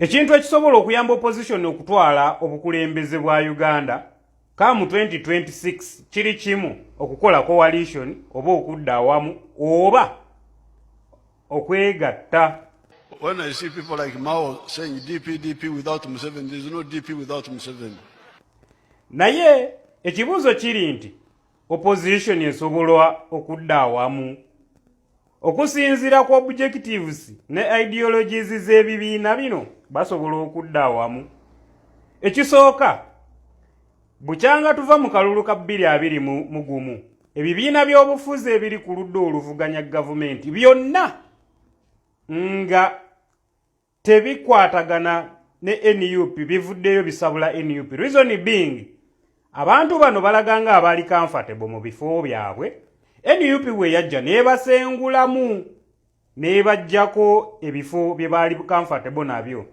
Ekintu ekisobola okuyamba opposition okutwala obukulembeze bwa Uganda kamu 2026 kiri kimu okukola coalition oba okudda awamu oba okwegatta. When I see people like Mao saying DP without Museveni, there is no DP without Museveni. Naye ekibuuzo kiri nti opposition esobola okudda awamu okusinziira ku objectives ne ideologies z'ebibiina bino basobola okudda awamu. Ekisooka bukyanga tuva mu kalulu ka 2021 ebibiina by'obufuzi ebiri ku ludda oluvuganya gavumenti byonna nga tebikwatagana ne NUP bivuddeyo bisabula NUP. Reason being abantu bano balaganga abali comfortable mu bifo byabwe. NUP we yajja nebasengulamu nebajjako ebifo bye bali comfortable nabyo.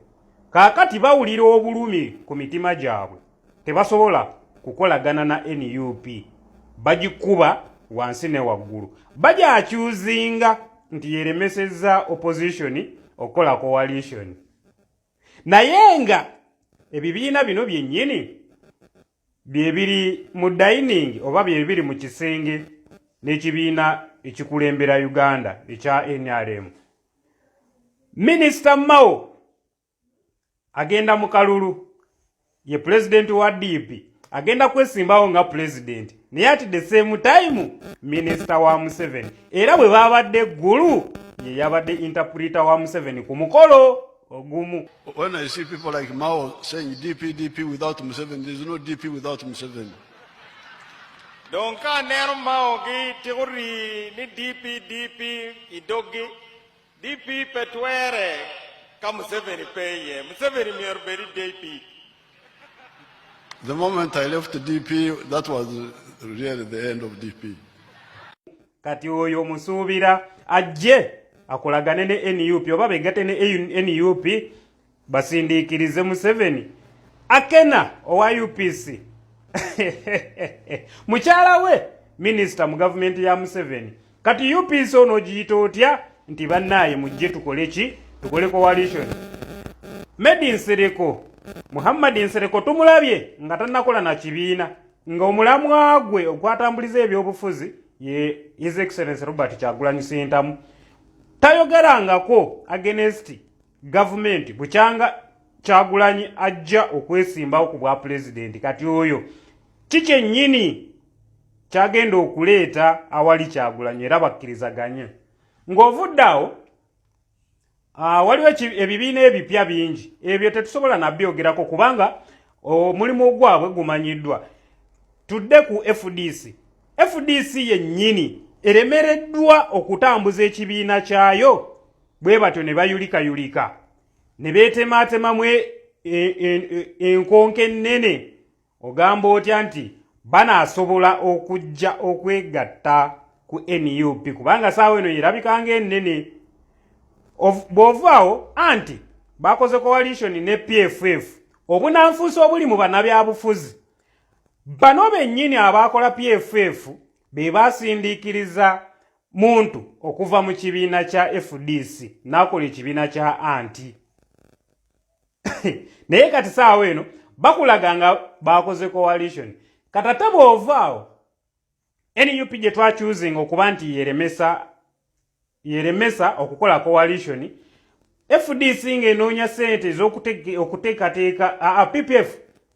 Kaakati bawulira obulumi ku mitima gyabwe tebasobola kukolagana na NUP. Bagikuba wansi ne waggulu. Bajja akyuzinga nti yeremeseza opposition okola coalition. Naye nga ebibiina bino byennyini byebiri mu dining oba byebiri mu kisenge n'ekibiina ekikulembera Uganda ekya NRM. Minister Mao agenda mu kalulu ye president wa DP agenda kwesimbawo nga president naye at the same time minister wa Museveni era bwe babadde eggulu ye yabadde interpreter wa Museveni ku mukolo ogumu. When I see people like Mao saying DP without Museveni, there is no DP without Museveni. Donc ner Mao gi teori ni DP idogi DP petwere ka Museveni peye Museveni mierberi DP. The moment I left DP, that was really the end of DP. Kati oyo musuubira ajje akolagane ne NUP oba begate ne NUP basindiikirize Museveni akena owa UPC mukyala we minister mu government ya Museveni. Kati UPC ono giyita otya nti bannaye mujje tukole coalition. Made in Sereko Muhammad Nsereko tumulabye nga tannakola na kibiina nga omulamwa gwe okwatambuliza ebyobufuzi ye His Excellency Robert Kyagulanyi Ssentamu tayogerangako against government bukyanga Kyagulanyi ajja okwesimbawo ku bwa president. Kati oyo kikyennyini kyagenda okuleeta awali Kyagulanyi era bakkirizaganye ng'ovuddawo waliwo ebibiina ebipya bingi ebyo tetusobola nabyogerako kubanga omulimu gwabwe gumanyiddwa. Tudde ku FDC yennyini eremereddwa okutambuza ekibiina kyayo bwe batyo ne bayulikayulika ne beetemaatemamu enkonke ennene. Ogamba otya nti banaasobola okujja okwegatta ku NUP kubanga saawa eno yerabikanga ennene. Bw'ovaawo anti bakoze coalition ne PFF obunanfuusi obuli mu bannabyabufuzi bano bennyini abaakola PFF be basindiikiriza muntu okuva mu kibiina kya FDC n'akola ekibiina kya anti. Naye kati saawa eno bakulaga nga bakoze coalition. Katata bw'ovaawo NUP gye twakyuzinga okuba nti yeremesa okukola coalition. FDC ng'enoonya sente ez'okuteekateeka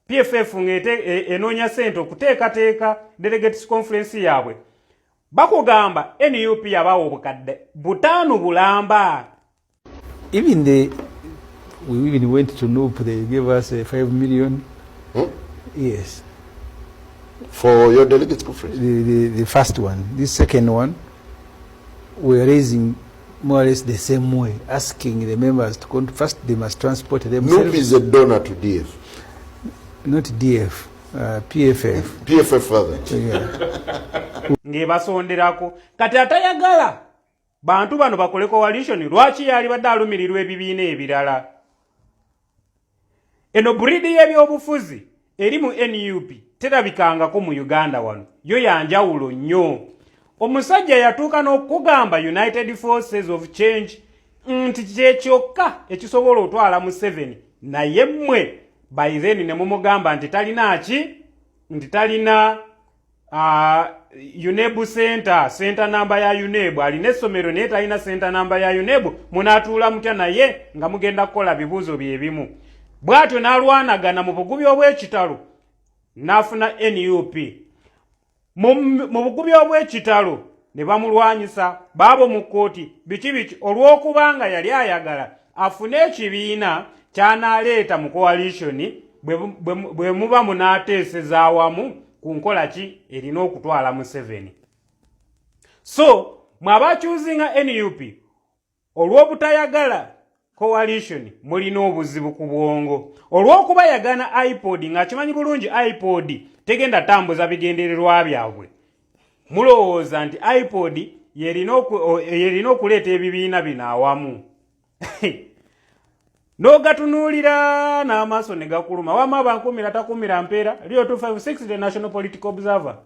PFF ng'enoonya sente okuteekateeka delegates conference yaabwe. Bakugamba NUP yabawa obukadde 5 bulamba. We even went to NUP, they gave us 5 million. Yes. For your delegates conference? The first one. This second one, we're raising more or less the same way, asking the members to come. First, they must transport themselves. NUP is a donor to DF. Not DF, PFF. PFF rather. Yeah. Ngebasonderako kati atayagala bantu bano bakole coalition lwaki yali badde alumirirwa ebibiina ebirala. Eno bridi y'ebyobufuzi eri mu NUP terabikangako mu Uganda wano yo yanjawulo nnyo. Omusajja yatuuka n'okugamba United Forces of Change nti kyekyokka ekisobola otwala Museveni, naye mmwe by then ne mumugamba nti talina ki, nti talina UNEB center namba ya UNEB, alina essomero naye talina center namba ya UNEB, munaatuula mutya naye nga mugenda kukola bibuuzo byebimu. Bw'atyo n'alwanagana mu bugubi obw'ekitalo n'afuna NUP. Mu bugubi obw'ekitalo ne bamulwanyisa baabo mu kkooti biki olw'okubanga yali ayagala afune ekibiina ky'anaaleeta mu coalition bwe muba munaateeseza awamu ku nkola ki erina okutwala Museveni. So mwabakyuzinga NUP olw'obutayagala coalition mulina obuzibu ku bwongo. Olw'okuba yagana iPod ng'akimanyi bulungi iPod tegenda tambuza bigendererwa byabwe, mulowooza nti iPod yerina okuleeta ebibiina bino awamu. N'ogatunuulira n'amaaso ne gakuluma. Wama bankumira takumira mpeera. Leo 256 the National Political Observer.